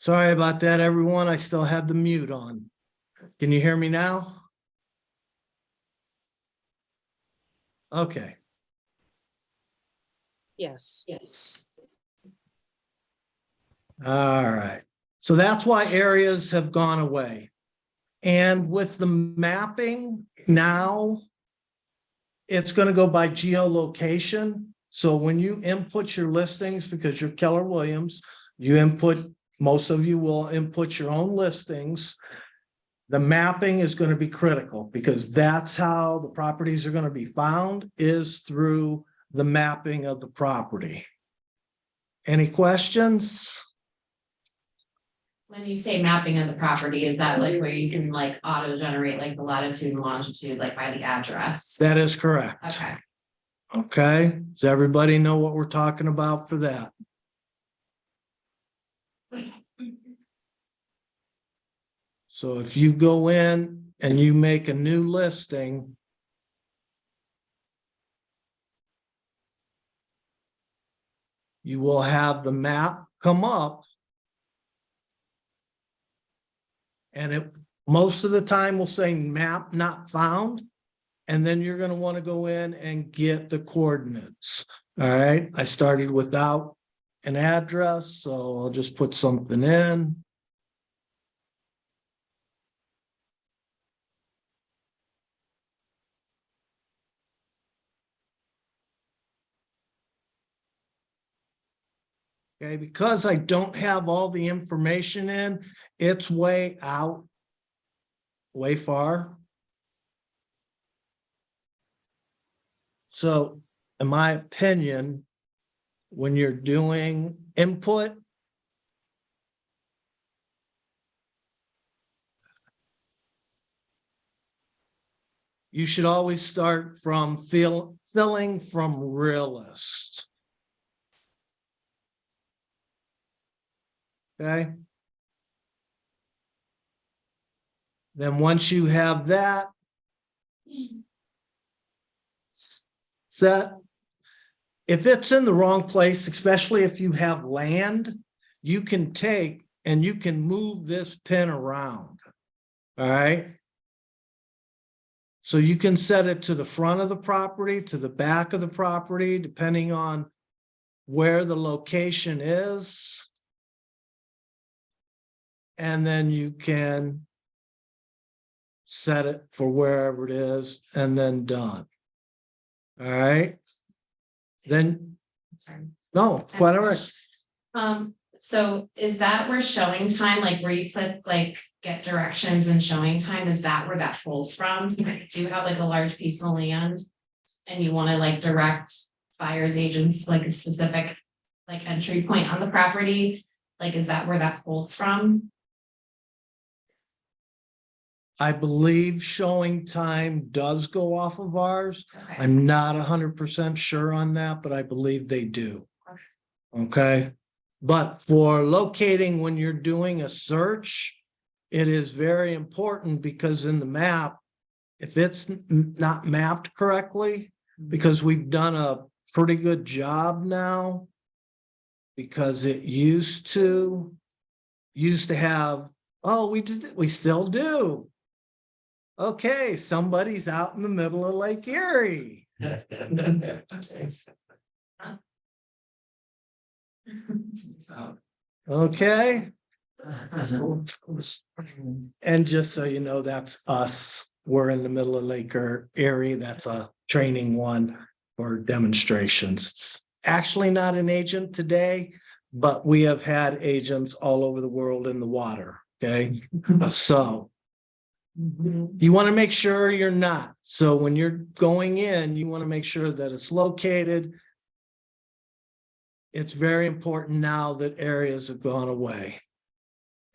Sorry about that, everyone. I still had the mute on. Can you hear me now? Okay. Yes. All right. So that's why areas have gone away. And with the mapping now, it's going to go by geolocation. So when you input your listings, because you're Keller Williams, most of you will input your own listings. The mapping is going to be critical because that's how the properties are going to be found, is through the mapping of the property. Any questions? When you say mapping of the property, is that like where you can like auto generate like the latitude and longitude, like by the address? That is correct. Okay. Okay. Does everybody know what we're talking about for that? So if you go in and you make a new listing, you will have the map come up, and it most of the time will say map not found. And then you're going to want to go in and get the coordinates. All right. I started without an address, so I'll just put something in. Okay, because I don't have all the information in, it's way out, way far. So, in my opinion, when you're doing input, you should always start from filling from realist. Okay. Then once you have that set, if it's in the wrong place, especially if you have land, you can take and you can move this pin around. All right. So you can set it to the front of the property, to the back of the property, depending on where the location is. And then you can set it for wherever it is and then done. All right. Then, Sorry. no, whatever. So is that where showing time, like where you click like get directions and showing time, is that where that pulls from? So if you have like a large piece of land and you want to like direct buyers agents like a specific like entry point on the property, like is that where that pulls from? I believe showing time does go off of ours. Okay. I'm not 100% sure on that, but I believe they do. Okay. But for locating when you're doing a search, it is very important because in the map, if it's not mapped correctly, because we've done a pretty good job now, because it used to have, oh, we still do. Okay, somebody's out in the middle of Lake Erie. Okay. And just so you know, that's us. We're in the middle of Lake Erie. That's a training one for demonstrations. It's actually not an agent today, but we have had agents all over the world in the water. Okay. So you want to make sure you're not. So when you're going in, you want to make sure that it's located. It's very important now that areas have gone away.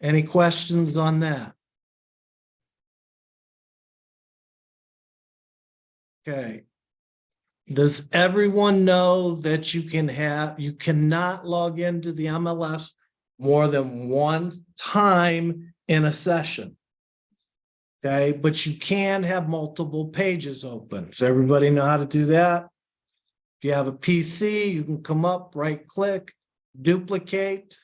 Any questions on that? Okay. Does everyone know that you cannot log into the MLS more than one time in a session? Okay, but you can have multiple pages open. Does everybody know how to do that? If you have a PC, you can come up, right click, duplicate,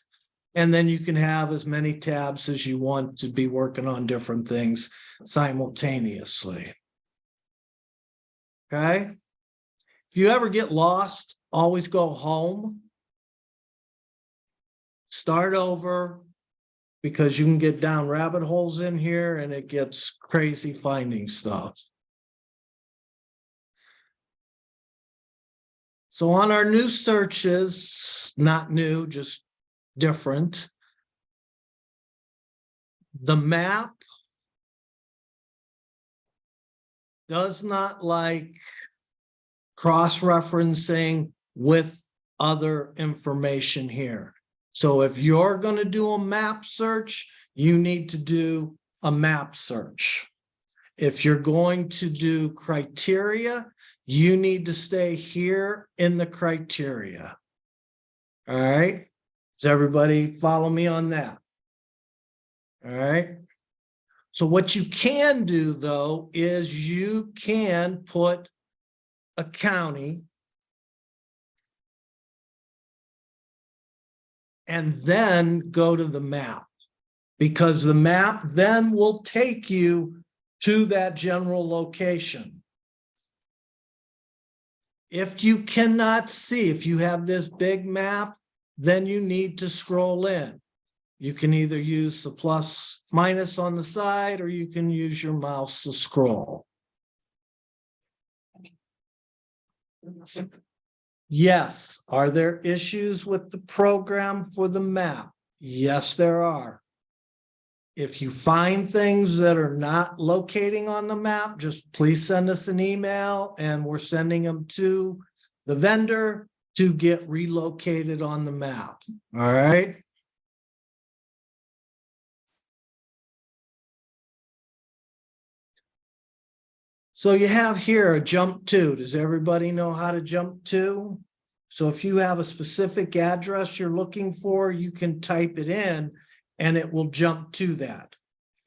And then you can have as many tabs as you want to be working on different things simultaneously. Okay? If you ever get lost, always go home. Start over, because you can get down rabbit holes in here and it gets crazy finding stuff. So on our new searches, not new, just different. The map does not like cross-referencing with other information here. So if you're going to do a map search, you need to do a map search. If you're going to do criteria, you need to stay here in the criteria. All right. Does everybody follow me on that? All right. So what you can do, though, is you can put a county and then go to the map, because the map then will take you to that general location. If you cannot see, if you have this big map, then you need to scroll in. You can either use the plus minus on the side, or you can use your mouse to scroll. Yes. Are there issues with the program for the map? Yes, there are. If you find things that are not locating on the map, just please send us an email and we're sending them to the vendor to get relocated on the map. All right. So you have here a jump to. Does everybody know how to jump to? So if you have a specific address you're looking for, you can type it in and it will jump to that.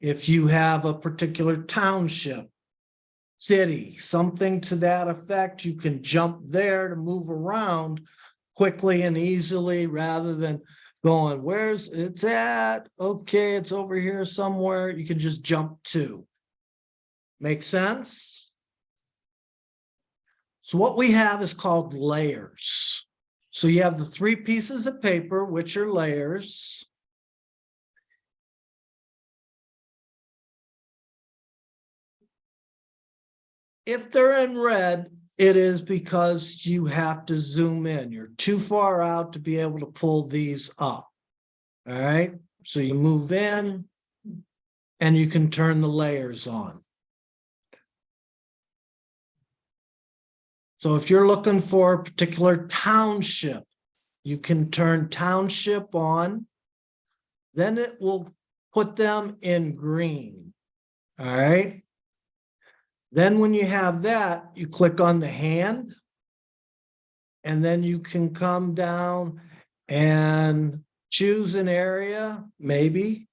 If you have a particular township, city, something to that effect, you can jump there to move around quickly and easily, rather than going, where's it's at? Okay, it's over here somewhere. You can just jump to. Make sense? So what we have is called layers. So you have the 3 pieces of paper, which are layers. If they're in red, it is because you have to zoom in. You're too far out to be able to pull these up. All right. So you move in and you can turn the layers on. So if you're looking for a particular township, you can turn township on. Then it will put them in green. All right. Then when you have that, you click on the hand, and then you can come down and choose an area, maybe.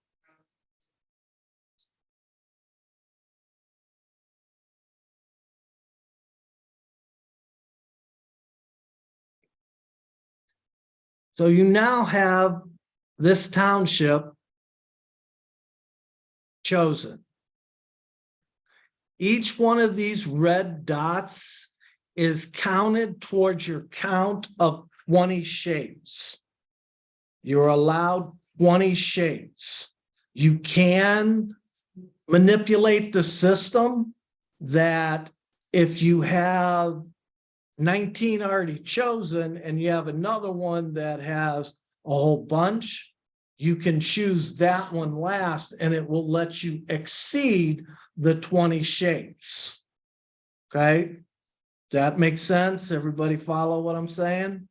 So you now have this township chosen. Each one of these red dots is counted towards your count of 20 shapes. You're allowed 20 shapes. You can manipulate the system that if you have 19 already chosen and you have another one that has a whole bunch, you can choose that one last and it will let you exceed the 20 shapes. Okay. That makes sense? Everybody follow what I'm saying?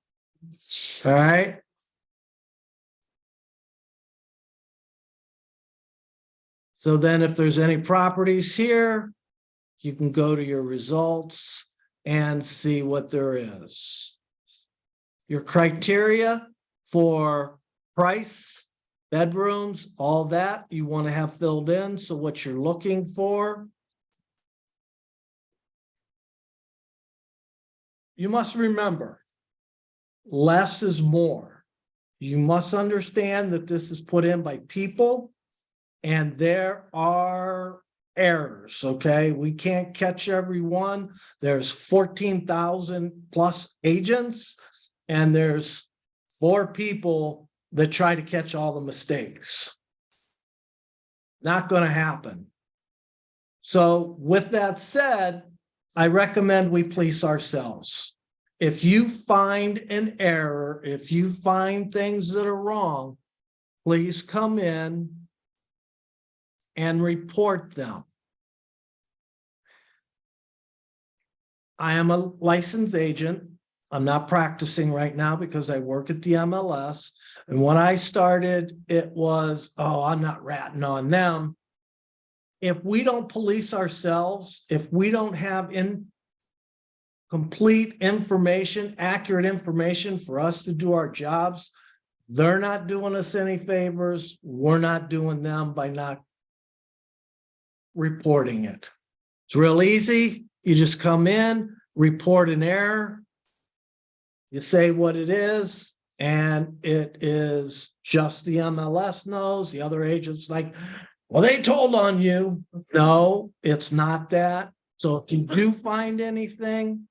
All right. So then if there's any properties here, you can go to your results and see what there is. Your criteria for price, bedrooms, all that you want to have filled in. So what you're looking for. You must remember, less is more. You must understand that this is put in by people and there are errors, okay? We can't catch everyone. There's 14,000 plus agents and there's 4 people that try to catch all the mistakes. Not going to happen. So with that said, I recommend we police ourselves. If you find an error, if you find things that are wrong, please come in and report them. I am a licensed agent. I'm not practicing right now because I work at the MLS. And when I started, it was, oh, I'm not ratting on them. If we don't police ourselves, if we don't have complete information, accurate information for us to do our jobs, they're not doing us any favors. We're not doing them by not reporting it. It's real easy. You just come in, report an error, you say what it is, and it is just the MLS knows. The other agent's like, well, they told on you. No, it's not that. So if you do find anything,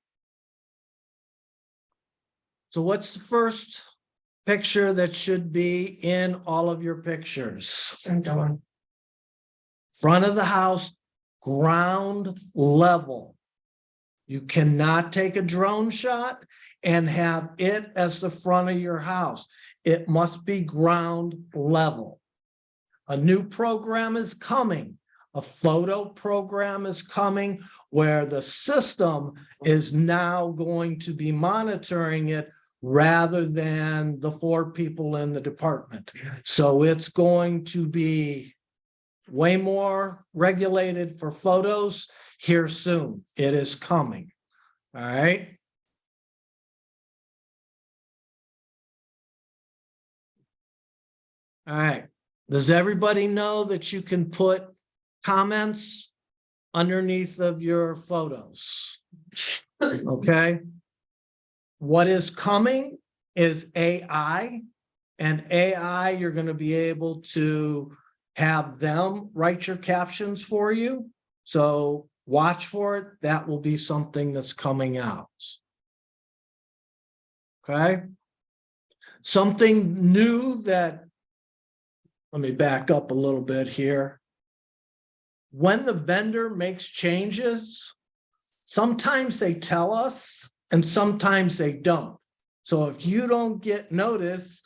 so what's the first picture that should be in all of your pictures? Front of the house, ground level. You cannot take a drone shot and have it as the front of your house. It must be ground level. A new program is coming. A photo program is coming where the system is now going to be monitoring it rather than the 4 people in the department. So it's going to be way more regulated for photos here soon. It is coming. All right. All right. Does everybody know that you can put comments underneath of your photos? Okay. What is coming is AI, and AI, you're going to be able to have them write your captions for you. So watch for it. That will be something that's coming out. Okay. Something new that, let me back up a little bit here. When the vendor makes changes, sometimes they tell us and sometimes they don't. So if you don't get notice,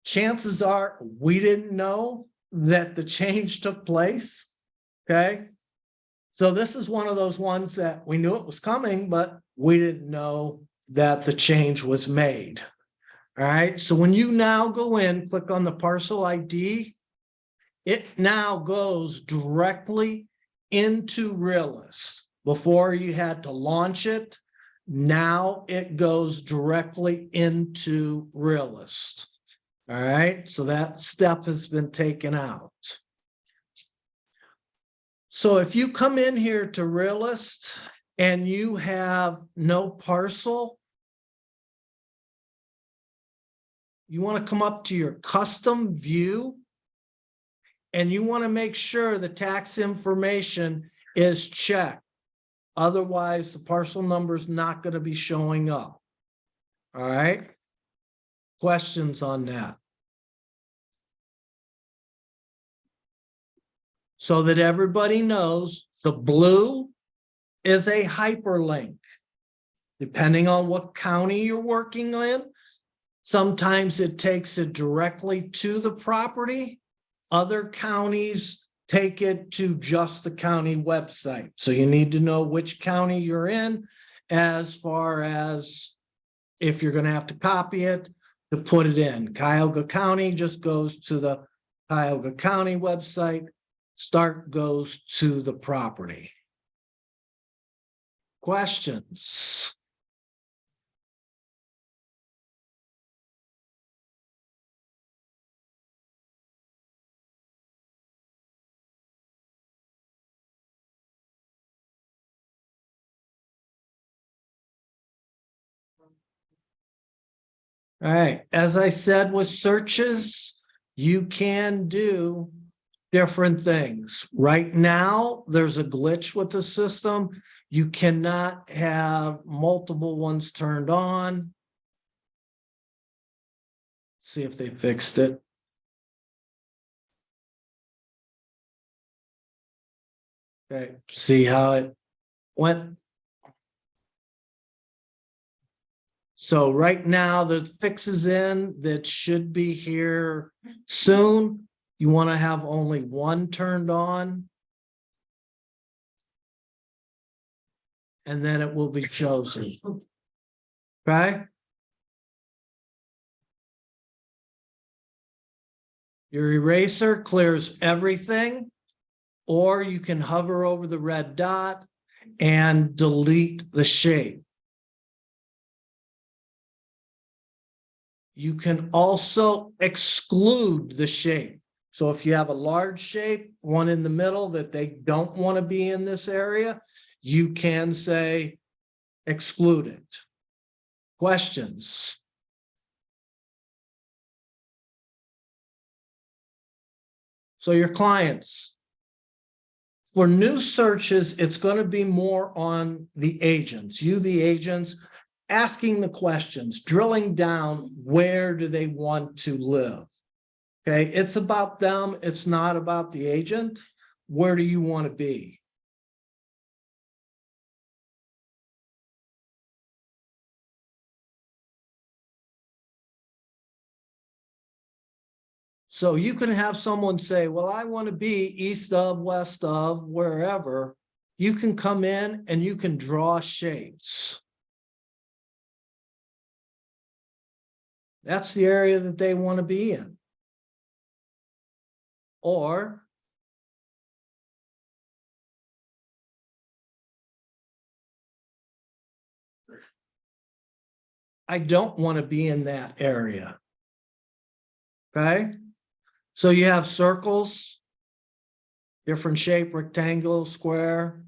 chances are we didn't know that the change took place. Okay. So this is one of those ones that we knew it was coming, but we didn't know that the change was made. All right. So when you now go in, click on the parcel ID, it now goes directly into Realist. Before you had to launch it, now it goes directly into Realist. All right, so that step has been taken out. So if you come in here to Realist and you have no parcel, you want to come up to your custom view and you want to make sure the tax information is checked. Otherwise, the parcel number is not going to be showing up. All right. Questions on that? So that everybody knows, the blue is a hyperlink. Depending on what county you're working in, sometimes it takes it directly to the property. Other counties take it to just the county website. So you need to know which county you're in as far as if you're going to have to copy it to put it in. Cuyahoga County just goes to the Cuyahoga County website. Start goes to the property. Questions? All right, as I said with searches, you can do different things. Right now, there's a glitch with the system. You cannot have multiple ones turned on. See if they fixed it. Okay, see how it went. So right now, the fix is in that should be here soon. You want to have only one turned on. And then it will be chosen. Okay? Your eraser clears everything, or you can hover over the red dot and delete the shape. You can also exclude the shape. So if you have a large shape, one in the middle that they don't want to be in this area, you can say exclude it. Questions? So your clients, for new searches, it's going to be more on the agents, the agents, asking the questions, drilling down, where do they want to live? Okay, it's about them. It's not about the agent. Where do you want to be? So you can have someone say, well, I want to be east of, west of, wherever. You can come in and you can draw shapes. That's the area that they want to be in. Or I don't want to be in that area. Okay. So you have circles, different shape, rectangle, square.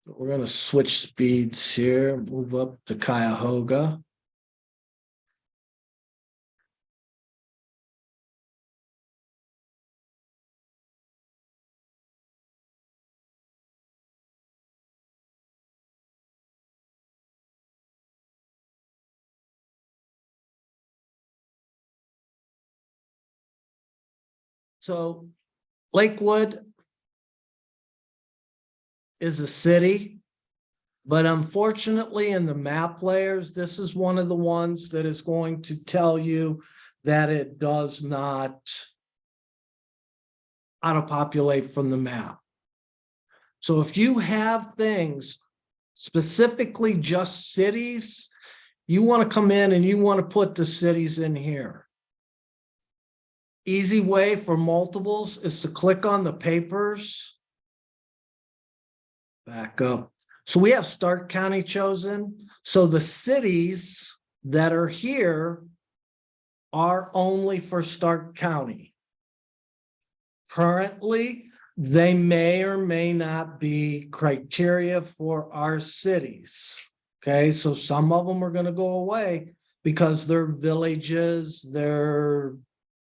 We're going to switch speeds here, move up to Cuyahoga. So Lakewood is a city, but unfortunately in the map layers, this is one of the ones that is going to tell you that it does not auto-populate from the map. So if you have things specifically just cities, you want to come in and you want to put the cities in here. Easy way for multiples is to click on the papers. Back up. So we have Stark County chosen. So the cities that are here are only for Stark County. Currently, they may or may not be criteria for our cities. Okay, so some of them are going to go away because they're villages, they're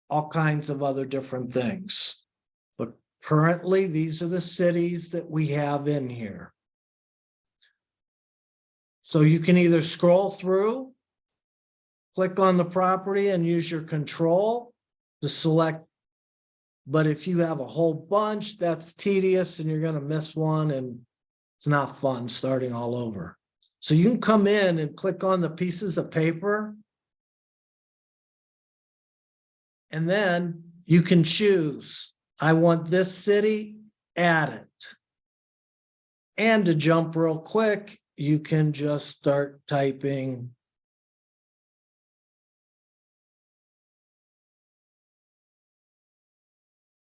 all kinds of other different things. But currently, these are the cities that we have in here. So you can either scroll through, click on the property and use your control to select. But if you have a whole bunch, that's tedious and you're going to miss one and it's not fun starting all over. So you can come in and click on the pieces of paper. And then you can choose, I want this city, add it. And to jump real quick, you can just start typing.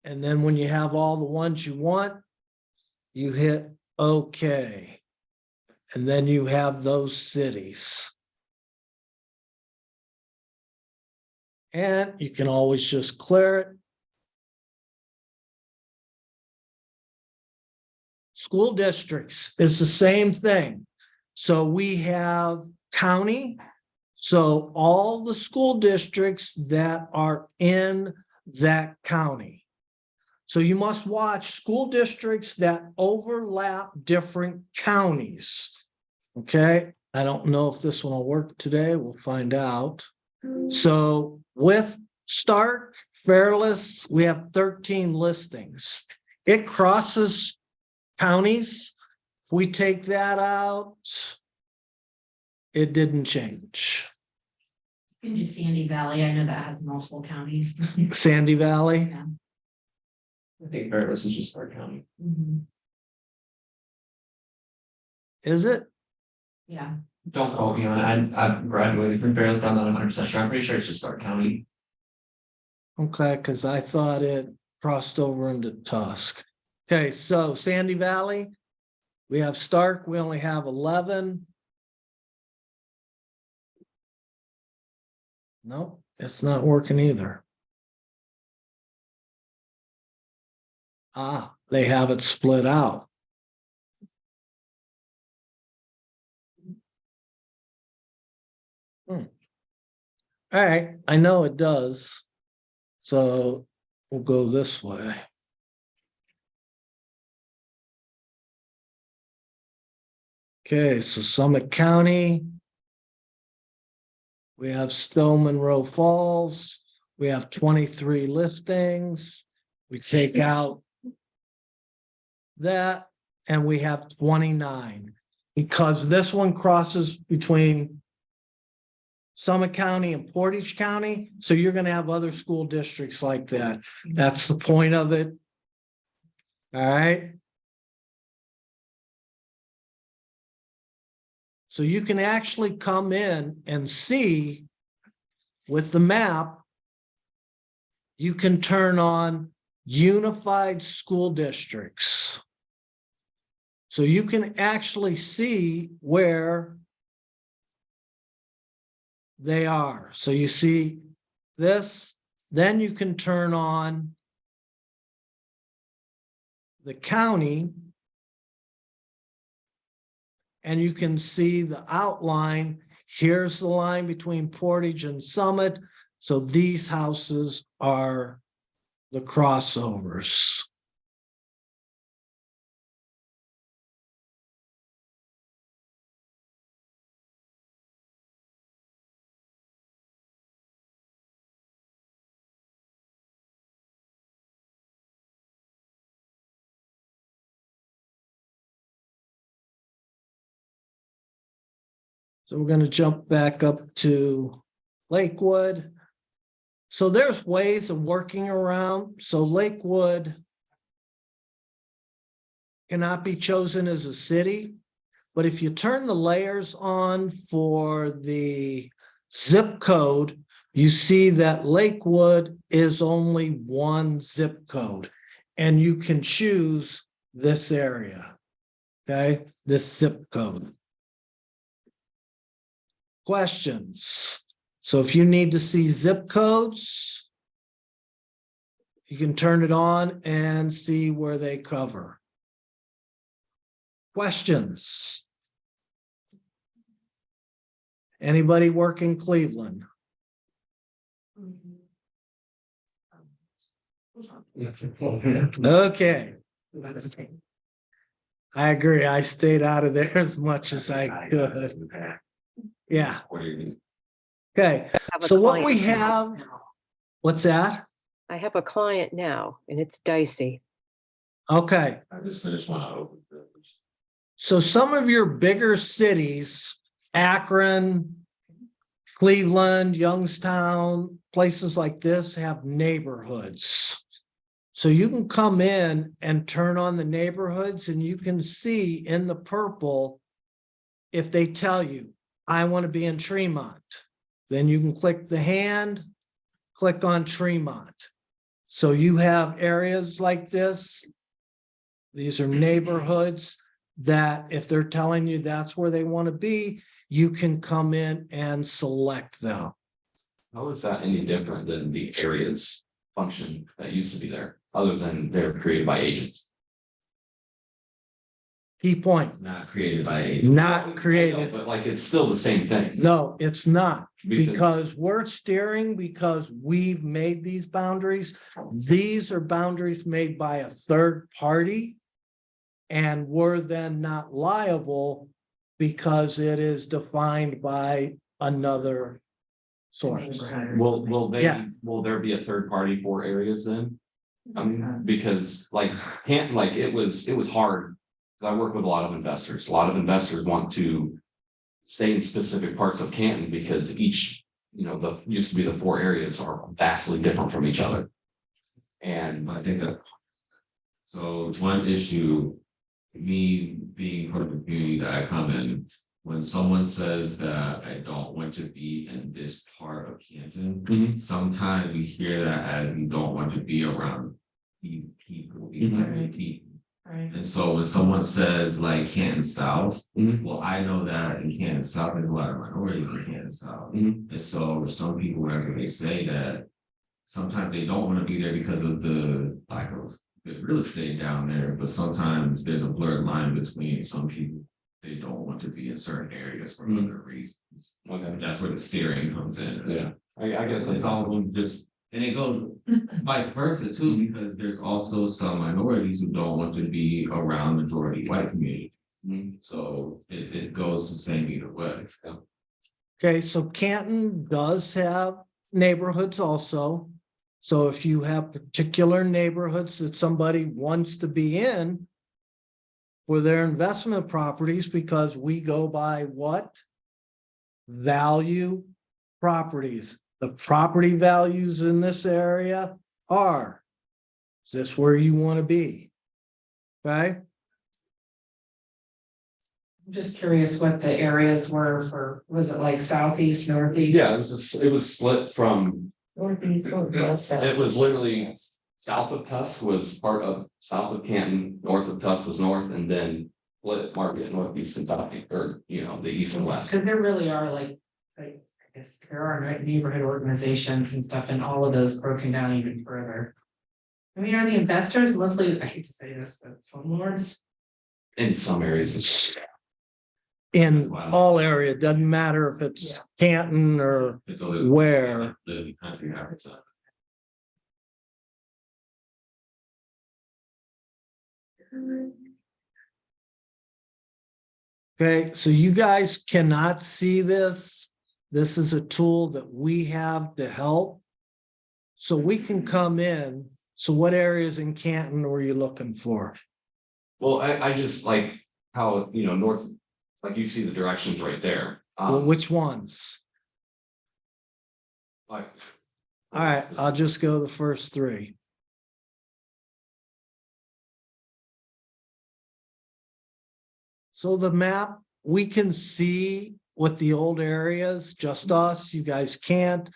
And then when you have all the ones you want, you hit OK. And then you have those cities. And you can always just clear it. School districts is the same thing. So we have county. So all the school districts that are in that county. So you must watch school districts that overlap different counties. Okay, I don't know if this one will work today. We'll find out. So with Stark, Fairless, we have 13 listings. It crosses counties. If we take that out, it didn't change. You can do Sandy Valley. I know that has multiple counties. Sandy Valley. Yeah. I think Fairless is just Stark County. Mhm. Is it? Yeah. Don't quote me on it. I've graduated from Fairless. I'm not 100% sure. I'm pretty sure it's just Stark County. Okay, because I thought it crossed over into Tusk. Okay, so Sandy Valley, we have Stark, we only have 11. Nope, it's not working either. Ah, they have it split out. All right, I know it does. So we'll go this way. Okay, so Summit County. We have Stowe Monroe Falls. We have 23 listings. We take out that and we have 29 because this one crosses between Summit County and Portage County. So you're going to have other school districts like that. That's the point of it. All right. So you can actually come in and see with the map, you can turn on unified school districts. So you can actually see where they are. So you see this, then you can turn on the county and you can see the outline. Here's the line between Portage and Summit. So these houses are the crossovers. So we're going to jump back up to Lakewood. So there's ways of working around. So Lakewood cannot be chosen as a city, but if you turn the layers on for the zip code, you see that Lakewood is only one zip code, and you can choose this area, okay, this zip code. Questions? So if you need to see zip codes, you can turn it on and see where they cover. Questions? Anybody work in Cleveland? Okay. I agree. I stayed out of there as much as I could. Yeah. Okay. So what we have, what's that? I have a client now and it's dicey. Okay. I just finished one out. So some of your bigger cities, Akron, Cleveland, Youngstown, places like this have neighborhoods. So you can come in and turn on the neighborhoods and you can see in the purple, if they tell you, I want to be in Tremont, then you can click the hand, click on Tremont. So you have areas like this. These are neighborhoods that if they're telling you that's where they want to be, you can come in and select them. How is that any different than the areas function that used to be there, other than they're created by agents? Key point, It's not created by. not created. But like, it's still the same thing. No, it's not. Because- Because we're steering because we've made these boundaries. These are boundaries made by a third party. And we're then not liable because it is defined by another source. Yeah. Will there be a third party for areas then? Because like, it was hard. I work with a lot of investors. A lot of investors want to stay in specific parts of Canton because each, used to be the 4 areas are vastly different from each other. And I think that. So one issue, me being part of the community that I come in, when someone says that I don't want to be in this part of Canton, Mhm. sometimes we hear that as we don't want to be around these people, these Mhm. types of people. Right. And so when someone says like Canton South, Mhm. well, I know that in Canton South, there's a lot of minorities in Canton South. Mhm. And so some people, whenever they say that, sometimes they don't want to be there because of the lack of real estate down there, but sometimes there's a blurred line between some people. They don't want to be in certain areas for other reasons. Okay. That's where the steering comes in. Yeah, I guess It's all just, and it goes vice versa too, because there's also some minorities who don't want to be around majority white community. Mhm. So it goes the same either way. Okay, so Canton does have neighborhoods also. So if you have particular neighborhoods that somebody wants to be in for their investment properties, because we go by what? Value properties. The property values in this area are, is this where you want to be? Okay, I'm just curious what the areas were for, was it like southeast, northeast? Yeah, it was split from, Northeast, northwest. it was literally south of Tusk was part of south of Canton, north of Tusk was north, and then split market northeast and south, or, the east and west. Because there really are like, I guess there are neighborhood organizations and stuff, and all of those broken down even further. I mean, are the investors mostly, I hate to say this, but slumlords? In some areas. in all area, doesn't matter if it's Canton or It's always. where. The country advertising. Okay, so you guys cannot see this. This is a tool that we have to help. So we can come in. So what areas in Canton were you looking for? Well, I just like how, north, like you see the directions right there. Well, which ones? Like. All right, I'll just go the first 3. So the map, we can see what the old areas, just us, you guys can't.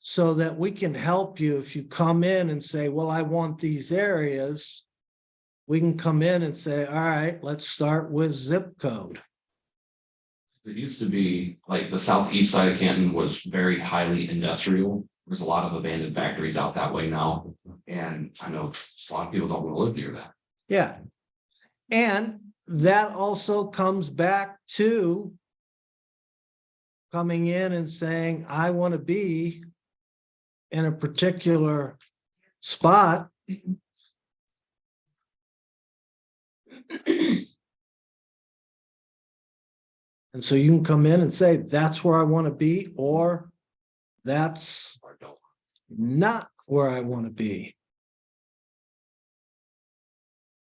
So that we can help you if you come in and say, well, I want these areas. We can come in and say, all right, let's start with zip code. It used to be like the southeast side of Canton was very highly industrial. There's a lot of abandoned factories out that way now. And I know a lot of people don't want to live near that. Yeah. And that also comes back to coming in and saying, I want to be in a particular spot. And so you can come in and say, that's where I want to be, or that's Or don't. not where I want to be.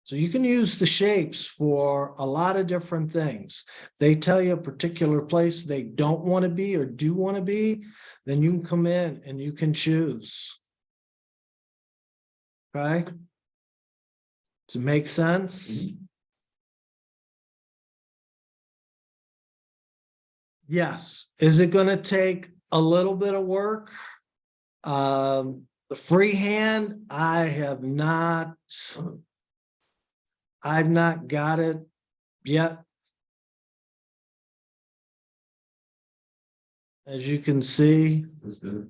So you can use the shapes for a lot of different things. They tell you a particular place they don't want to be or do want to be, then you can come in and you can choose. Okay? Does it make sense? Yes. Is it going to take a little bit of work? The freehand, I've not got it yet. As you can see, That's good.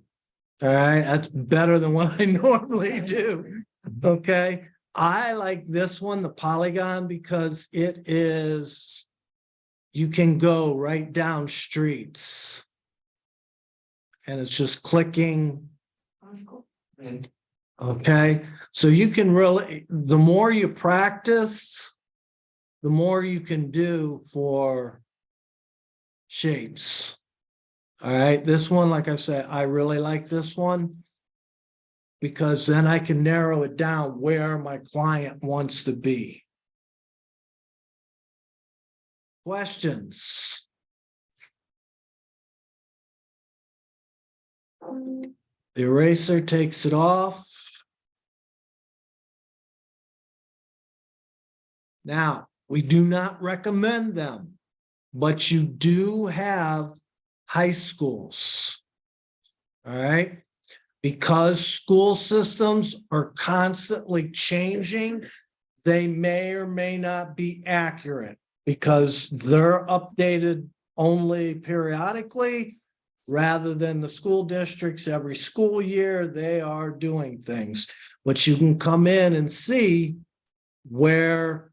all right, that's better than what I normally do. Okay, I like this one, the polygon, because it is, you can go right down streets. And it's just clicking. That's cool. Okay, so you can really, the more you practice, the more you can do for shapes. All right, this one, like I said, I really like this one because then I can narrow it down where my client wants to be. Questions? The eraser takes it off. Now, we do not recommend them, but you do have high schools. All right, because school systems are constantly changing, they may or may not be accurate because they're updated only periodically rather than the school districts every school year. They are doing things, but you can come in and see where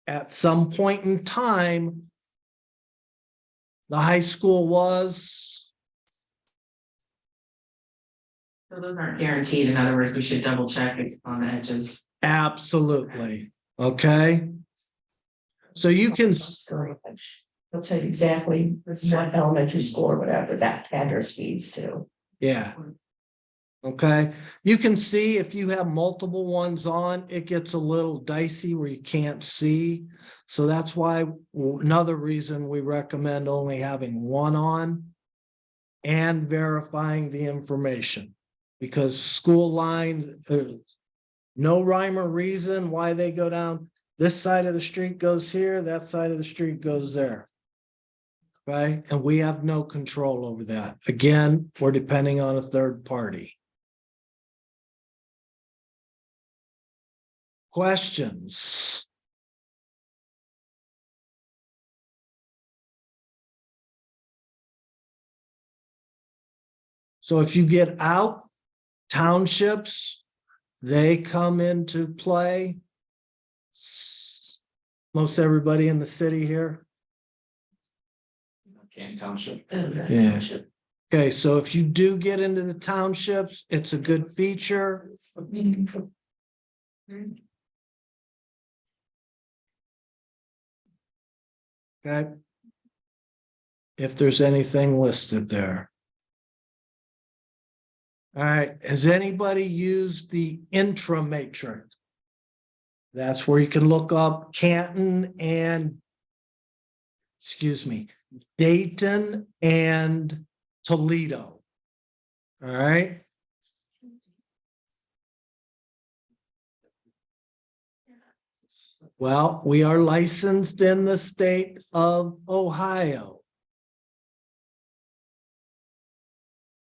at some point in time the high school was. So those aren't guaranteed. In other words, we should double check it on the edges. Absolutely. Okay. So you can, They'll tell you exactly what elementary school or whatever that address feeds to. yeah. Okay, you can see if you have multiple ones on, it gets a little dicey where you can't see. So that's why another reason we recommend only having one on and verifying the information. Because school lines, no rhyme or reason why they go down. This side of the street goes here, that side of the street goes there. Okay, and we have no control over that. Again, we're depending on a third party. Questions? So if you get out, townships, they come into play. Most everybody in the city here. Can't Township. Yeah. Okay, so if you do get into the townships, it's a good feature. Okay. If there's anything listed there. All right, has anybody used the intra matrix? That's where you can look up Canton and, excuse me, Dayton and Toledo. All right. Well, we are licensed in the state of Ohio.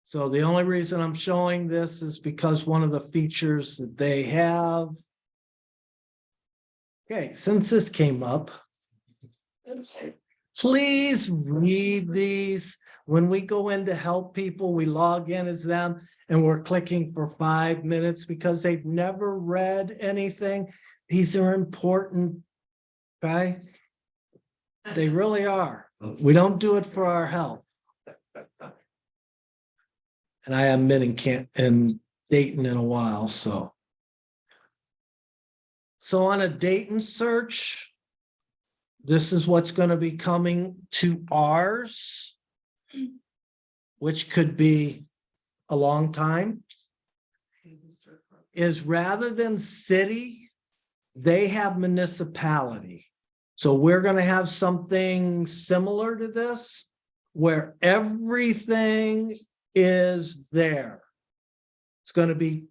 So the only reason I'm showing this is because one of the features that they have. Okay, since this came up, please read these. When we go in to help people, we log in as them and we're clicking for 5 minutes because they've never read anything. These are important, okay? They really are. We don't do it for our health. And I haven't been in Dayton in a while, so. So on a Dayton search, this is what's going to be coming to ours, which could be a long time, is rather than city, they have municipality. So we're going to have something similar to this, where everything is there. It's going to be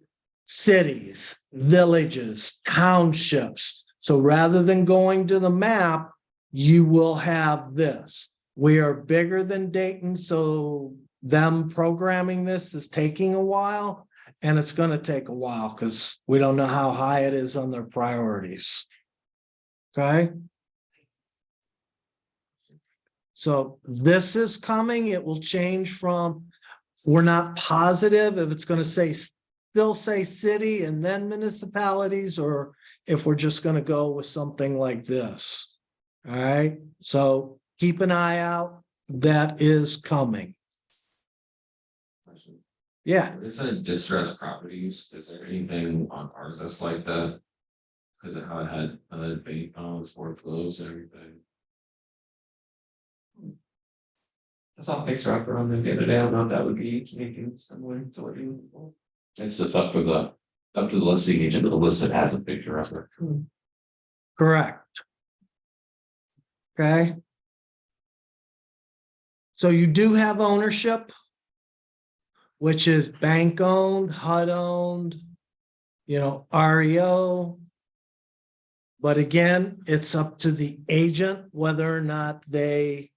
cities, villages, townships. So rather than going to the map, you will have this. We are bigger than Dayton, so them programming this is taking a while, and it's going to take a while because we don't know how high it is on their priorities. Okay. So this is coming. It will change from, we're not positive if it's going to say still say city and then municipalities, or if we're just gonna go with something like this. All right, so keep an eye out, that is coming. Yeah, Is it distressed properties? Is there anything on ours that's like that? Because of how it had bank phones, foreclosed and everything. I saw a picture up around the other day, I don't know if that would be anything similar to what you. It's just up to the listing agent, the list that has a picture of it. correct. Okay. So you do have ownership, which is bank owned, HUD owned, REO. But again, it's up to the agent whether or not they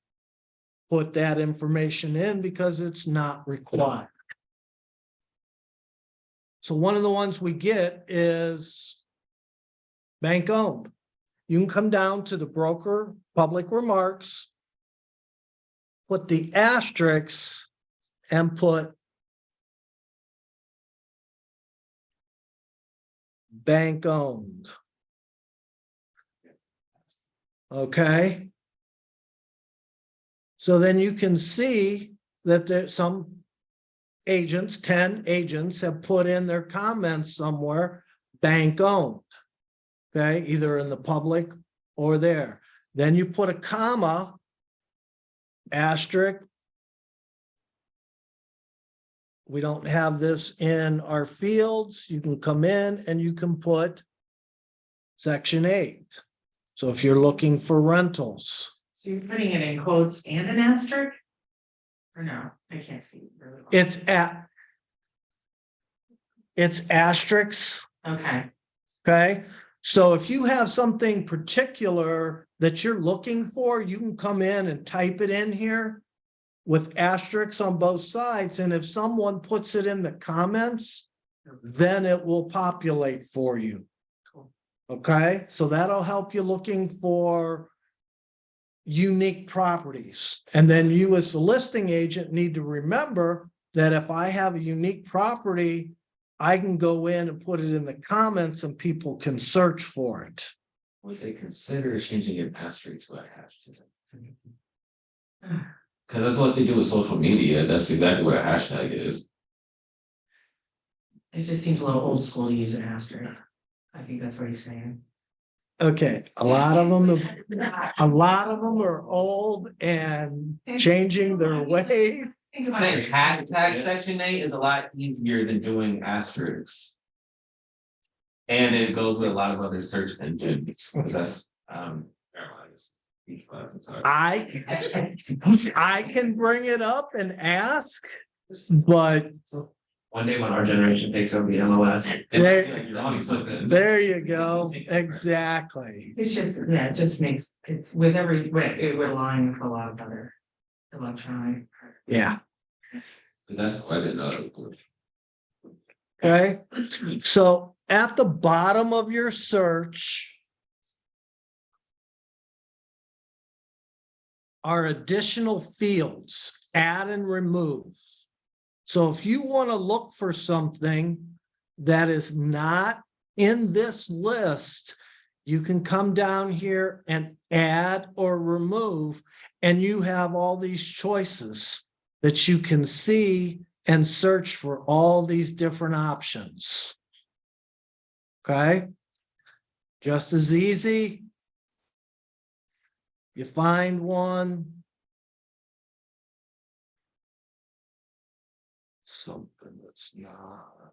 put that information in, because it's not required. So one of the ones we get is bank owned. You can come down to the broker public remarks, put the asterisks and put bank owned. Okay. So then you can see that there's some agents, 10 agents have put in their comments somewhere, bank owned. Okay, either in the public or there. Then you put a comma, asterisk. We don't have this in our fields. You can come in and you can put section 8. So if you're looking for rentals, So you're putting it in quotes and an asterisk? Or no, I can't see really well. it's asterisks. Okay, Okay, so if you have something particular that you're looking for, you can come in and type it in here with asterisks on both sides. And if someone puts it in the comments, then it will populate for you. Okay, so that'll help you looking for unique properties. And then you as the listing agent need to remember that if I have a unique property, I can go in and put it in the comments and people can search for it. Would they consider changing an asterisk to a hashtag? Because that's what they do with social media. That's exactly what a hashtag is. it just seems a little old school to use an asterisk. I think that's what he's saying. Okay, a lot of them are old and changing their ways. Think about Saying it. hashtag section 8 is a lot easier than doing asterisks. And it goes with a lot of other search engines. That's never mind. I'm sorry. I can bring it up and ask, but One day when our generation takes over the MLS, There- like you're on something. there you go. Exactly. It's just, yeah, it just makes, it's with it relying with a lot of other electronic. Yeah. But that's why I didn't know. Okay. So at the bottom of your search are additional fields, add and remove. So if you want to look for something that is not in this list, you can come down here and add or remove, and you have all these choices that you can see and search for all these different options. Okay? Just as easy. You find one. Something that's not.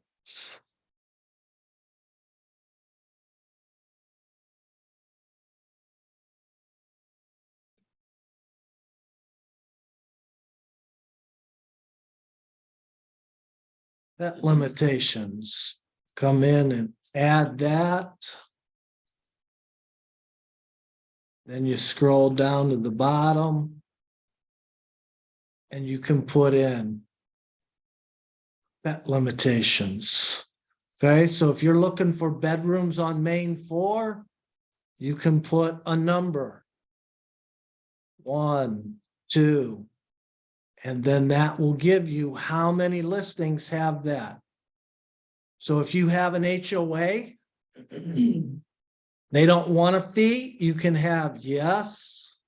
That limitations, come in and add that. Then you scroll down to the bottom. And you can put in that limitations. Okay, so if you're looking for bedrooms on main floor, you can put a number. 1, 2. And then that will give you how many listings have that. So if you have an HOA, they don't want a fee, you can have yes.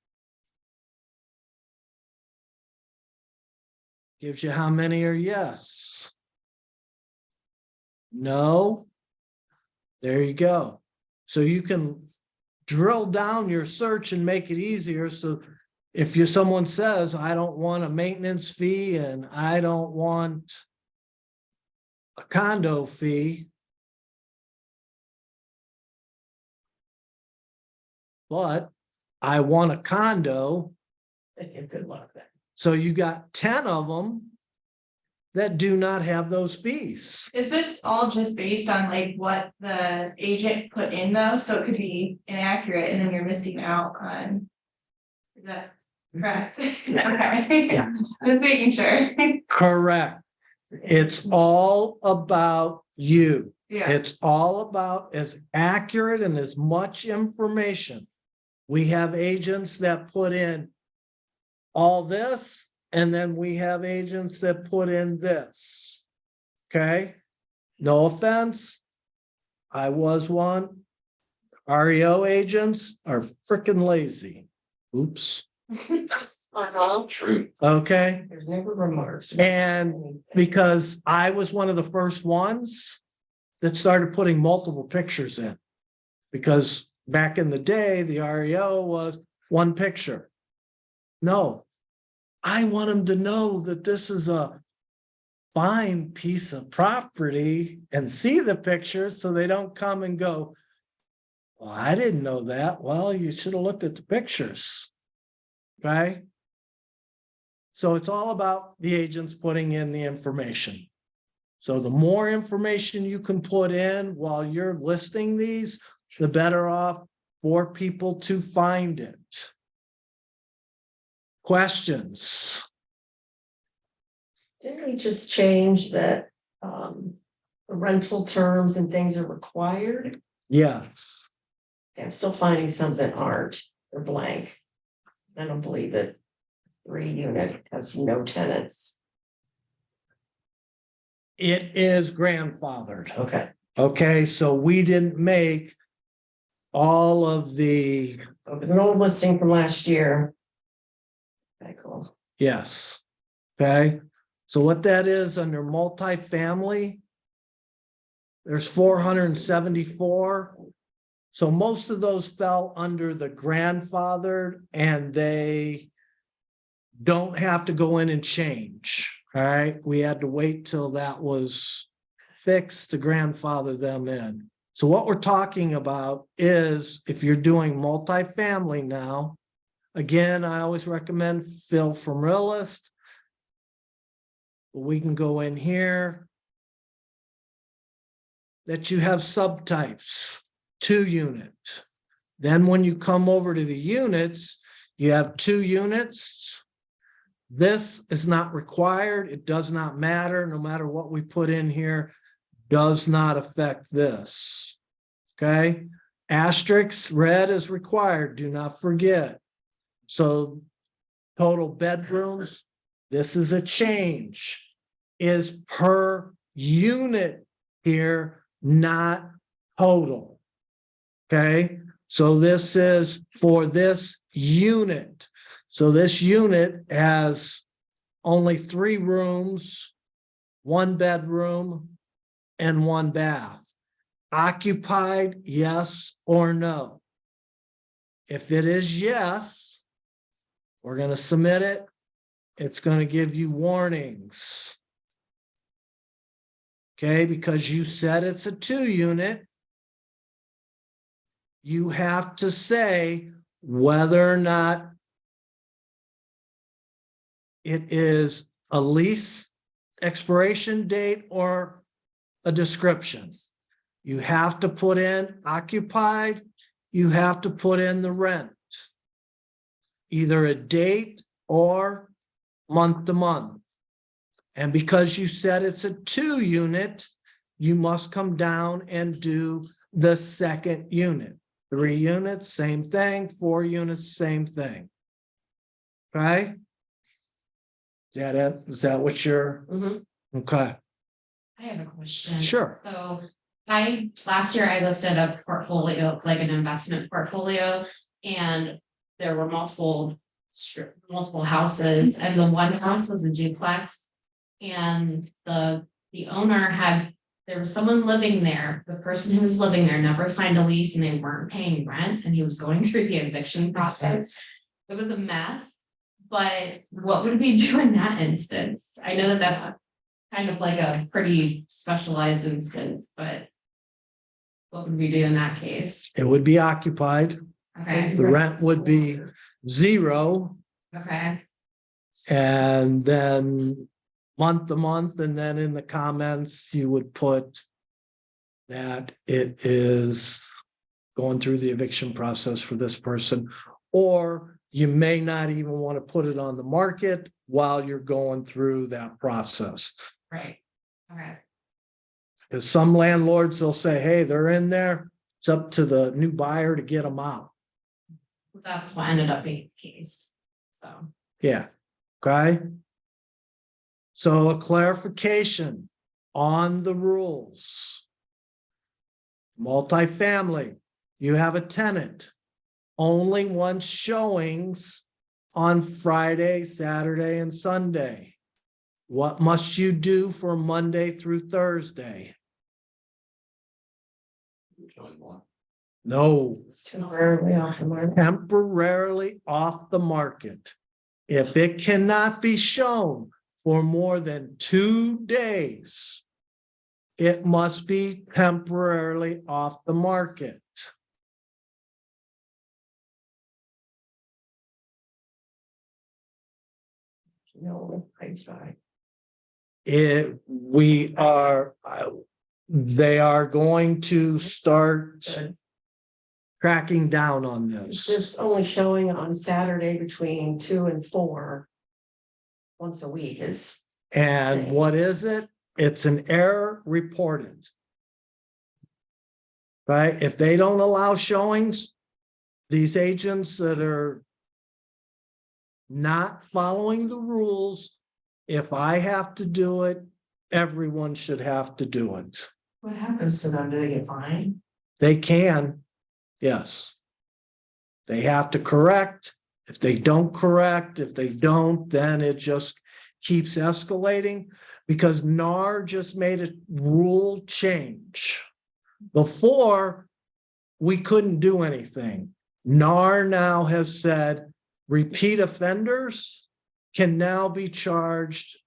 Gives you how many are yes. No. There you go. So you can drill down your search and make it easier. So if someone says, I don't want a maintenance fee and I don't want a condo fee, but I want a condo. Good luck then. So you got 10 of them that do not have those fees. Is this all just based on like what the agent put in though? So it could be inaccurate and then you're missing out on. Is that correct? Okay. Yeah. Just making sure. Correct. It's all about you. Yeah, It's all about as accurate and as much information. We have agents that put in all this, and then we have agents that put in this. Okay? No offense. I was one. REO agents are freaking lazy. Oops. Uh-huh. True. Okay? There's never remarks. And because I was one of the first ones that started putting multiple pictures in. Because back in the day, the REO was one picture. No, I want them to know that this is a fine piece of property and see the pictures so they don't come and go, well, I didn't know that. Well, you should have looked at the pictures. Okay? So it's all about the agents putting in the information. So the more information you can put in while you're listing these, the better off for people to find it. Questions? Didn't we just change that, the rental terms and things are required? Yes. I'm still finding some that aren't, they're blank. I don't believe that 3-unit has no tenants. It is grandfathered. Okay, Okay, so we didn't make all of the, so there's an old listing from last year. Okay, cool. yes. Okay, so what that is under multifamily, there's 474. So most of those fell under the grandfathered and they don't have to go in and change. All right, we had to wait till that was fixed to grandfather them in. So what we're talking about is if you're doing multifamily now, again, I always recommend Phil from Realist. We can go in here that you have subtypes, 2-unit. Then when you come over to the units, you have 2 units. This is not required. It does not matter. No matter what we put in here, does not affect this. Okay? Asterisk, red is required. Do not forget. So total bedrooms, this is a change, is per unit here, not total. Okay? So this is for this unit. So this unit has only 3 rooms, 1 bedroom, and 1 bath. Occupied, yes or no? If it is yes, we're going to submit it. It's going to give you warnings. Okay, because you said it's a 2-unit. You have to say whether or not it is a lease expiration date or a description. You have to put in occupied, you have to put in the rent. Either a date or month to month. And because you said it's a 2-unit, you must come down and do the 2nd unit. 3 units, same thing. 4 units, same thing. Okay? Is that it? Is that what you're, Mhm. okay? I have a question. Sure. So last year I listed a portfolio, like an investment portfolio, and there were multiple houses, and the one house was a duplex. And the owner there was someone living there, the person who was living there never signed a lease and they weren't paying rent, and he was going through the eviction process. It was a mess, but what would we do in that instance? I know that that's kind of like a pretty specialized instance, but what would we do in that case? It would be occupied. Okay, The rent would be 0, okay, and then month to month, and then in the comments, you would put that it is going through the eviction process for this person, or you may not even want to put it on the market while you're going through that process. right, okay, Because some landlords, they'll say, hey, they're in there. It's up to the new buyer to get them out. that's what ended up being the case, so. Yeah, okay. So a clarification on the rules. Multifamily, you have a tenant, only one showings on Friday, Saturday, and Sunday. What must you do for Monday through Thursday? Showing one. No, It's temporarily off the market. temporarily off the market. If it cannot be shown for more than 2 days, it must be temporarily off the market. No, I'm sorry. They are going to start Good. cracking down on It's this. just only showing on Saturday between 2 and 4. Once a week is, And what is it? It's an error reported. Right? If they don't allow showings, these agents that are not following the rules, if I have to do it, everyone should have to do it. What happens to them? Do they get fined? They can, yes. They have to correct. If they don't correct, if they don't, then it just keeps escalating, because NAR just made a rule change. Before, we couldn't do anything. NAR now has said repeat offenders can now be charged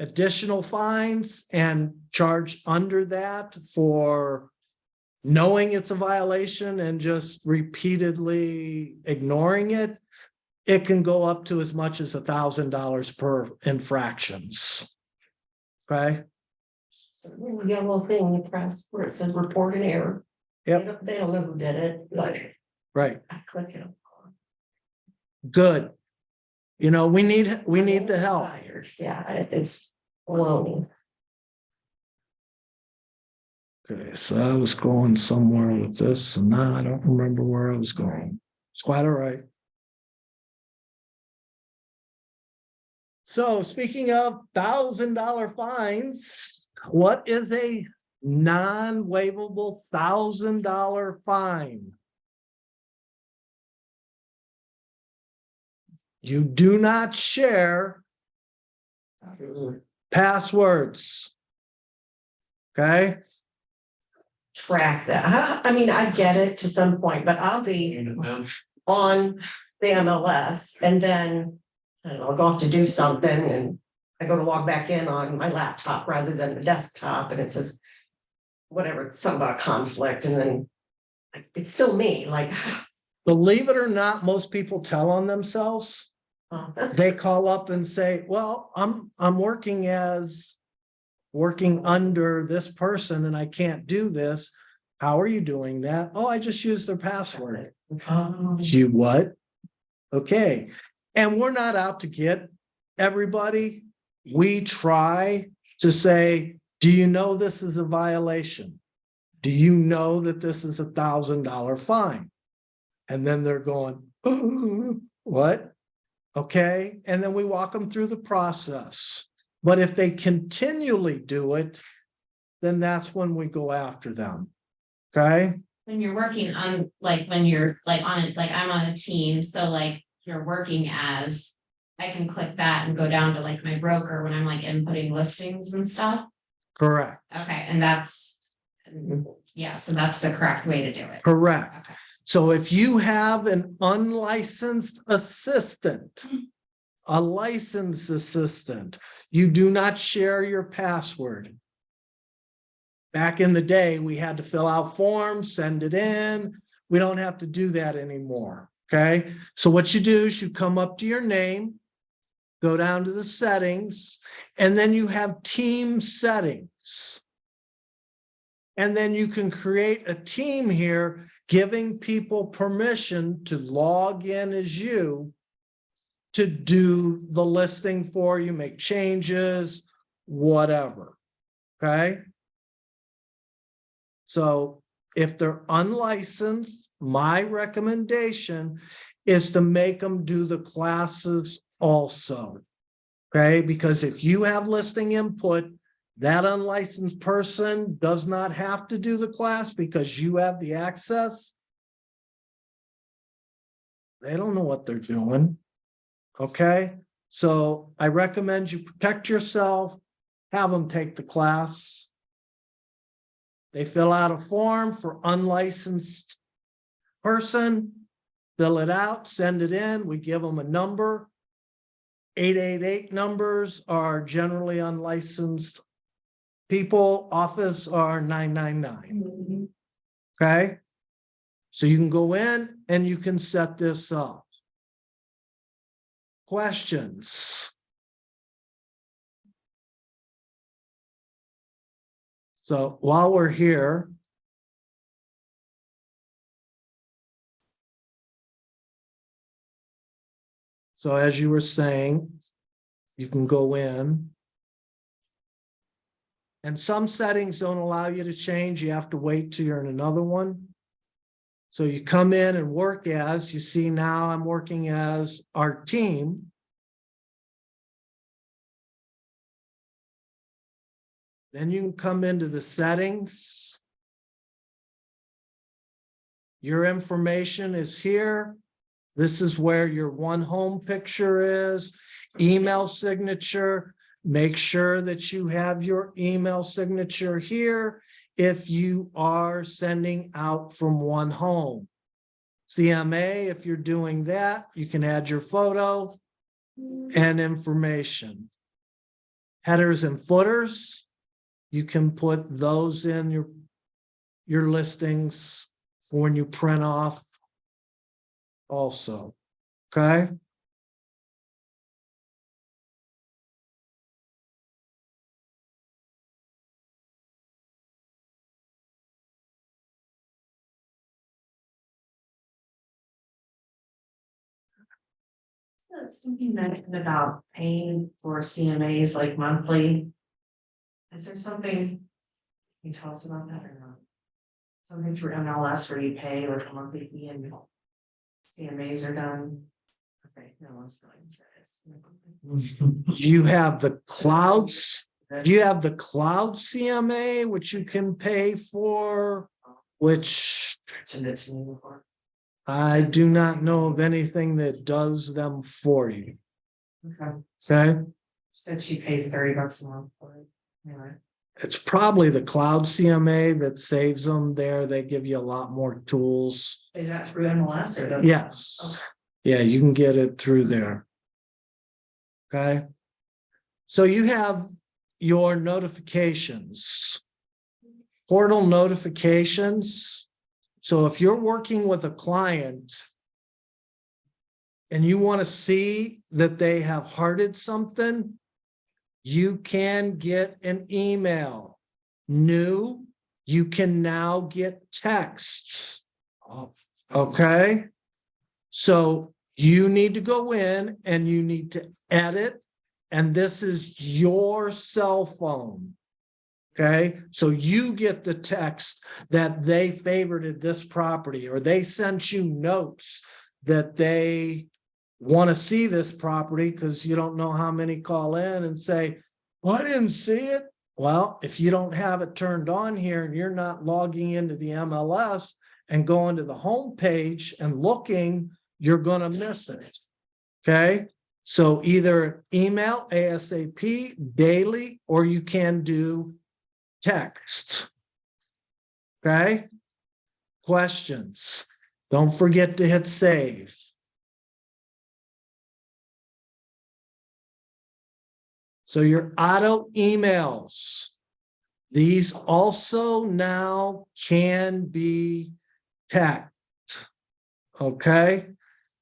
additional fines and charged under that for knowing it's a violation and just repeatedly ignoring it. It can go up to as much as $1,000 per infractions. Okay. the yellow thing in the press where it says report an error. Yep. They don't know who did it, like, Right. I click it. Good. You know, we need the help. Tired. Yeah, it's baloney. Okay, so I was going somewhere with this, and now I don't remember where I was going. It's quite all right. So speaking of $1,000 fines, what is a non-waivable $1,000 fine? You do not share passwords. Okay? Track that. I mean, I get it to some point, but I'll be on the MLS and then I don't know, I'll go off to do something and I go to log back in on my laptop rather than the desktop and it says whatever, it's something about conflict, and then it's still me, like. Believe it or not, most people tell on themselves. Oh, They call up and say, well, I'm working under this person and I can't do this. How are you doing that? Oh, I just used their password. You what? Okay. And we're not out to get everybody. We try to say, do you know this is a violation? Do you know that this is $1,000 fine? And then they're going, oh, what? Okay. And then we walk them through the process. But if they continually do it, then that's when we go after them. Okay? When you're working on, like, when you're like on it, like I'm on a team, so like you're working as. I can click that and go down to like my broker when I'm like inputting listings and stuff. Correct. Okay, and that's, yeah, so that's the correct way to do it. Correct. Okay. So if you have an unlicensed assistant, a licensed assistant, you do not share your password. Back in the day, we had to fill out forms, send it in. We don't have to do that anymore. Okay. So what you do is you come up to your name, go down to the settings, and then you have team settings. And then you can create a team here, giving people permission to log in as you to do the listing for you, make changes, whatever. Okay. So if they're unlicensed, my recommendation is to make them do the classes also. Okay, because if you have listing input, that unlicensed person does not have to do the class because you have the access. They don't know what they're doing. Okay, so I recommend you protect yourself, have them take the class. They fill out a form for unlicensed person, fill it out, send it in, we give them a number. 888 numbers are generally unlicensed people, office are 999. Okay, so you can go in and you can set this up. Questions? So while we're here, so as you were saying, you can go in. And some settings don't allow you to change. You have to wait till you're in another one. So you come in and work as, you see now I'm working as our team. Then you can come into the settings. Your information is here. This is where your one home picture is, email signature. Make sure that you have your email signature here if you are sending out from one home. CMA, if you're doing that, you can add your photo and information. Headers and footers, you can put those in your listings for when you print off also, okay? Something mentioned about paying for CMAs like monthly. Is there something, can you tell us about that or not? Something through MLS where you pay like a monthly fee and CMAs are done? Okay, no one's going to this. You have the clouds, you have the cloud CMA, which you can pay for, which Mentioned it to me before. I do not know of anything that does them for you. Okay, Okay, said she pays $30 a month for it. Anyway, it's probably the cloud CMA that saves them there. They give you a lot more tools. is that through MLS or? the- Yes. Okay. Yeah, you can get it through there. Okay. So you have your notifications, portal notifications. So if you're working with a client and you want to see that they have hearted something, you can get an email. New, you can now get texts. Okay. So you need to go in and you need to edit, and this is your cell phone. Okay, so you get the text that they favorited this property, or they sent you notes that they want to see this property, because you don't know how many call in and say, Well, I didn't see it. Well, if you don't have it turned on here and you're not logging into the MLS and going to the home page and looking, you're gonna miss it. Okay, so either email ASAP daily, or you can do text. Okay? Questions? Don't forget to hit save. So your auto emails, these also now can be text. Okay?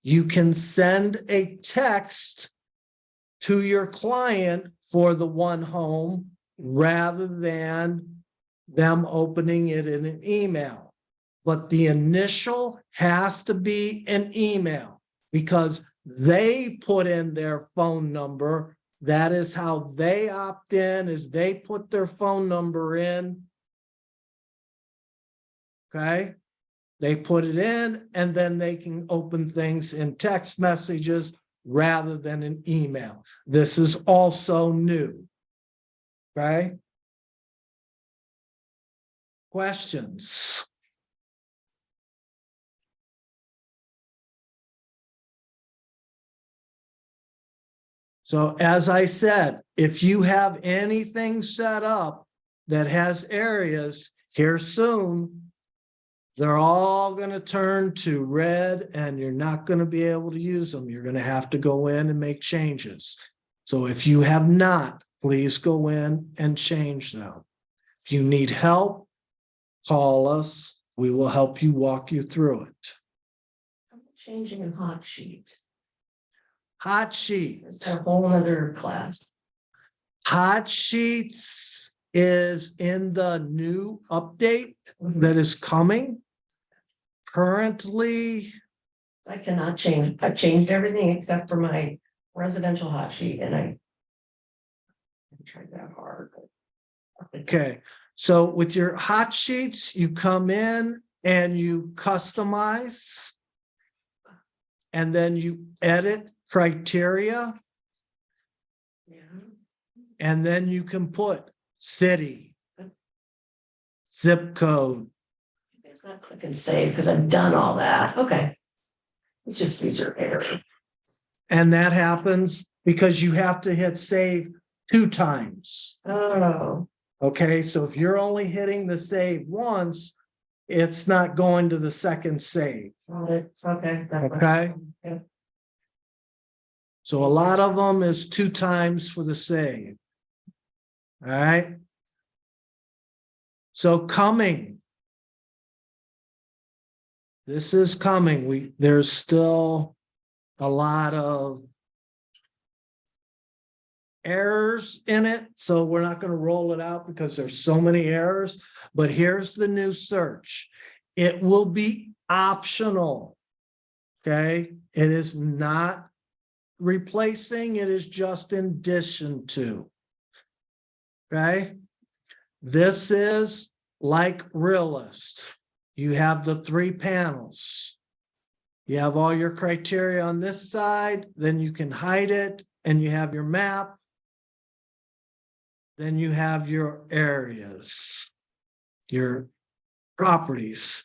You can send a text to your client for the one home rather than them opening it in an email. But the initial has to be an email because they put in their phone number. That is how they opt in, is they put their phone number in. Okay? They put it in and then they can open things in text messages rather than an email. This is also new. Okay? Questions? So as I said, if you have anything set up that has areas here soon, they're all going to turn to red and you're not going to be able to use them. You're going to have to go in and make changes. So if you have not, please go in and change them. If you need help, call us. We will help you walk you through it. I'm changing a hot sheet. Hot sheet. It's a whole other class. Hot sheets is in the new update that is coming. Currently, I cannot change. I've changed everything except for my residential hot sheet and I tried that hard. But okay, so with your hot sheets, you come in and you customize and then you edit criteria yeah. and then you can put city, zip code. I'm not clicking save because I've done all that. Okay. It's just user error. And that happens because you have to hit save 2 times. Oh, Okay, so if you're only hitting the save once, it's not going to the second save. got it. Okay. Okay. Yeah. So a lot of them is 2 times for the save. All right. So coming. This is coming. There's still a lot of errors in it, so we're not going to roll it out because there's so many errors. But here's the new search. It will be optional. Okay, it is not replacing, it is just in addition to. Okay, this is like Realist. You have the 3 panels. You have all your criteria on this side, then you can hide it, and you have your map. Then you have your areas, your properties.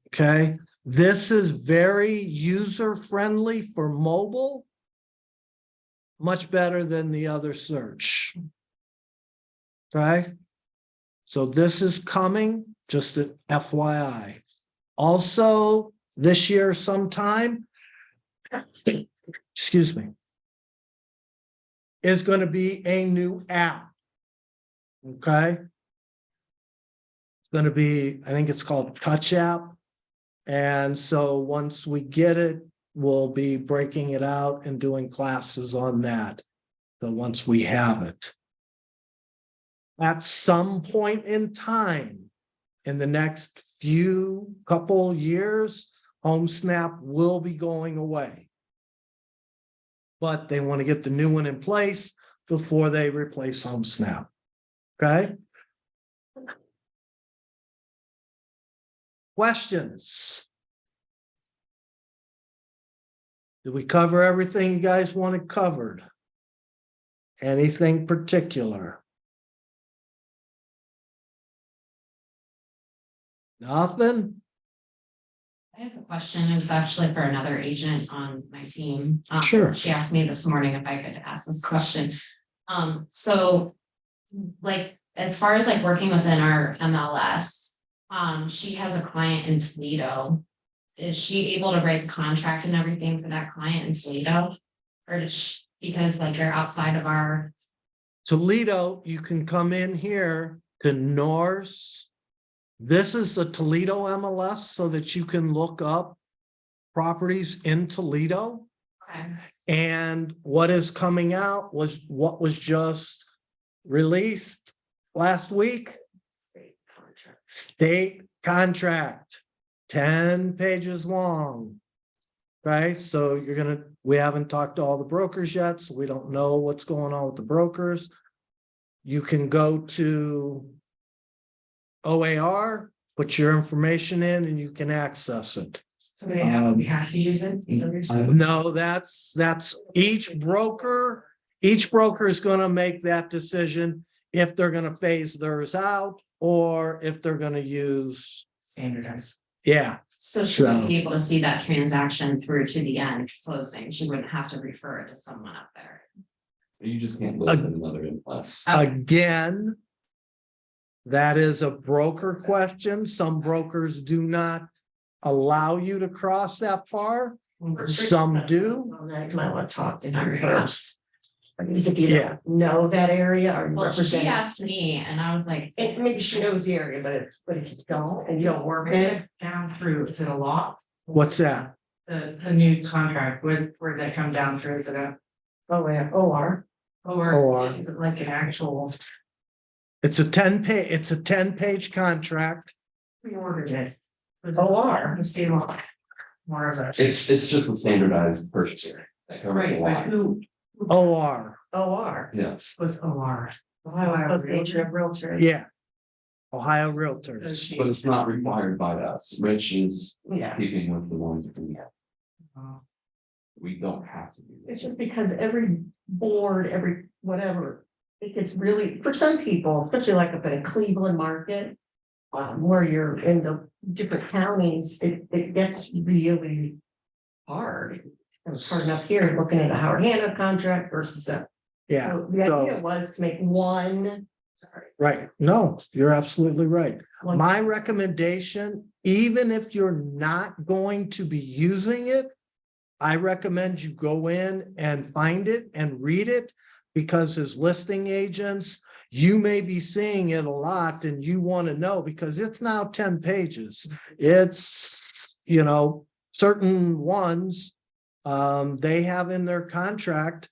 Okay, this is very user-friendly for mobile, much better than the other search. Okay, so this is coming, just an FYI. Also, this year sometime, excuse me, is going to be a new app. Okay, it's going to be, I think it's called Touch App. And so once we get it, we'll be breaking it out and doing classes on that. So once we have it. At some point in time, in the next couple years, HomeSnap will be going away. But they want to get the new one in place before they replace HomeSnap. Okay? Questions? Did we cover everything you guys wanted covered? Anything particular? Nothing? I have a question. It was actually for another agent on my team. Sure. She asked me this morning if I could ask this question. So like, as far as like working within our MLS, she has a client in Toledo. Is she able to write the contract and everything for that client in Toledo? Or does she, because like they're outside of our, Toledo, you can come in here to Norse. This is the Toledo MLS so that you can look up properties in Toledo. okay, And what is coming out was what was just released last week. State contract, 10 pages long. Right, so we haven't talked to all the brokers yet, so we don't know what's going on with the brokers. You can go to OAR, put your information in and you can access it. So we have to use it. So you're saying- No, that's each broker is gonna make that decision if they're gonna phase theirs out or if they're gonna use, Standardized. yeah. so she would So- be able to see that transaction through to the end closing. She wouldn't have to refer it to someone up there. You just can't list another MLS. Again, that is a broker question. Some brokers do not allow you to cross that far. Some do. On that, you might want to talk to her first. If you Yeah. don't know that area or Well, she represent, asked me and I was like, and maybe she knows the area, but if you don't, and you don't work it. Down through, is it a lot? What's that? The new contract, where they come down through, is it a, Oh, yeah, OR. OR. is it like an actual? It's a 10-page contract. We ordered it. OR. The state law. More of a. It's just a standardized purchase area. That covers Right, a but lot. who OR, OR. Yes. was OR? Ohio Association of Realtors. yeah. Ohio Realtors. Does she- But it's not required by us. Rich is Yeah, keeping with the ones that we have. Oh. We don't have to do it's this. just because every board, every whatever, it gets really, for some people, especially like up in a Cleveland market. Where you're in the different counties, it gets really hard. It's hard enough here looking at a Howard Hanna contract versus a. Yeah, So the idea so, was to make one. Sorry. right. No, you're absolutely right. one- My recommendation, even if you're not going to be using it, I recommend you go in and find it and read it, because as listing agents, you may be seeing it a lot and you want to know, because it's now 10 pages. It's, certain ones, they have in their contract,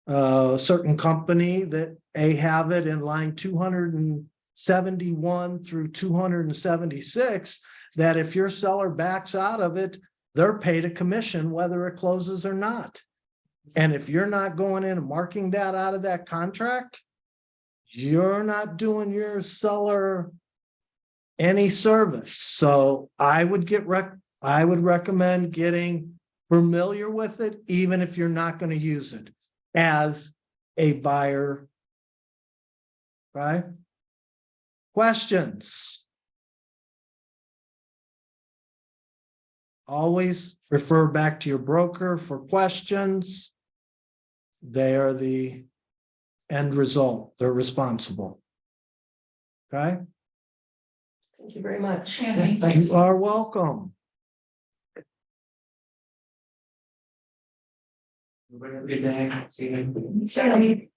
a certain company that they have it in line 271 through 276, that if your seller backs out of it, they're paid a commission whether it closes or not. And if you're not going in and marking that out of that contract, you're not doing your seller any service. So I would recommend getting familiar with it, even if you're not going to use it as a buyer. Right? Questions? Always refer back to your broker for questions. They are the end result. They're responsible. Okay? Thank you very much. You are welcome. Good day. See you. Sorry.